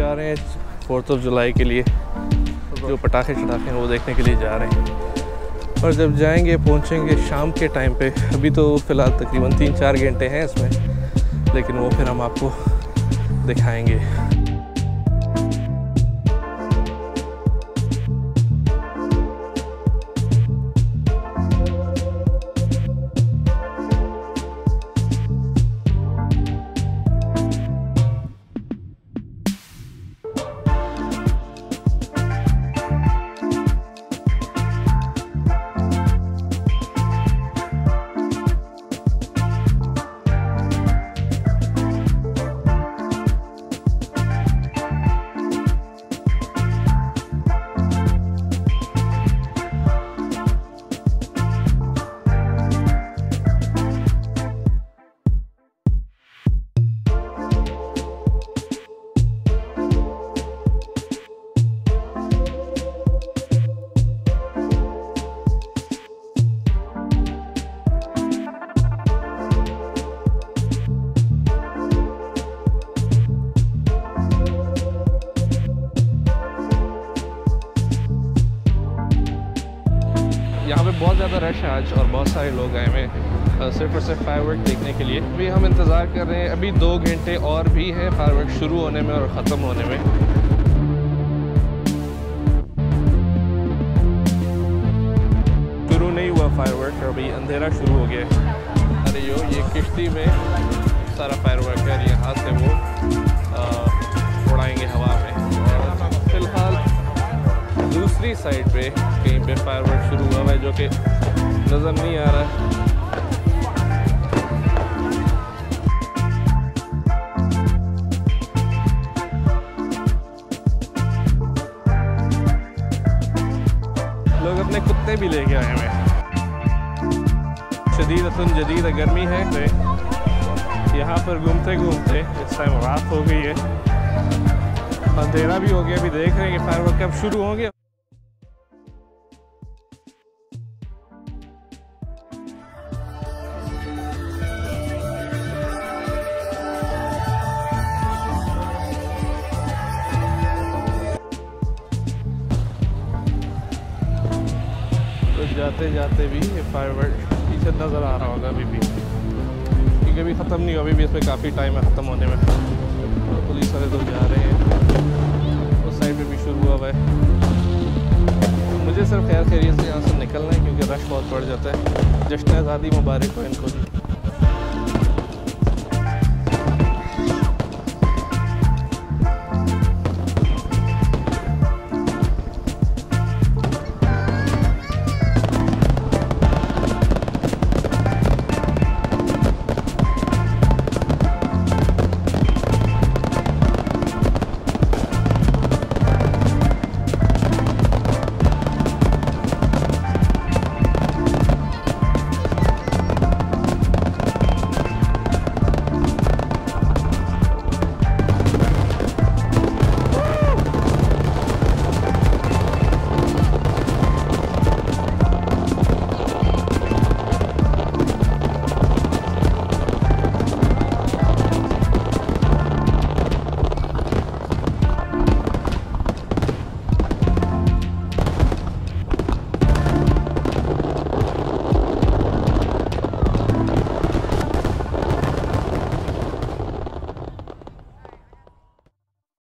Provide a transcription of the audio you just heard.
जा रहे हैं 4th ऑफ जुलाई के लिए, जो पटाखे शटाखे हैं वो देखने के लिए जा रहे हैं। और जब जाएंगे पहुंचेंगे शाम के टाइम पे। अभी तो फ़िलहाल तकरीबन 3-4 घंटे हैं इसमें, लेकिन वो फिर हम आपको दिखाएंगे। यहाँ पे बहुत ज़्यादा रश है आज और बहुत सारे लोग आए हुए हैं सिर्फ और सिर्फ फायरवर्क देखने के लिए। अभी हम इंतज़ार कर रहे हैं, अभी 2 घंटे और भी है फायरवर्क शुरू होने में और ख़त्म होने में। शुरू नहीं हुआ फायरवर्क, अभी अंधेरा शुरू हो गया है। अरे ये किश्ती में सारा फायरवर्क है, यहाँ से वो उड़ाएंगे हवा में। और फ़िलहाल दूसरी साइड पे कहीं पे फायरवर्क शुरू हुआ है जो कि नज़र नहीं आ रहा है। लोग अपने कुत्ते भी लेके आए हैं। शदीदतुन जदीद गर्मी है, तो यहाँ पर घूमते घूमते इस टाइम रात हो गई है, अंधेरा भी हो गया। अभी देख रहे हैं कि फायरवर्क कब शुरू होंगे। तो जाते जाते भी ये फायरवर्क पीछे नज़र आ रहा होगा अभी भी, क्योंकि अभी ख़त्म नहीं हुआ, अभी भी इसमें काफ़ी टाइम है ख़त्म होने में। तो पुलिस वाले तो जा रहे हैं, उस साइड पे भी शुरू हुआ है। मुझे सिर्फ खैर खैरियत से यहाँ से निकलना है, क्योंकि रश बहुत बढ़ जाता है। जश्न आज़ादी मुबारक हो इनको भी।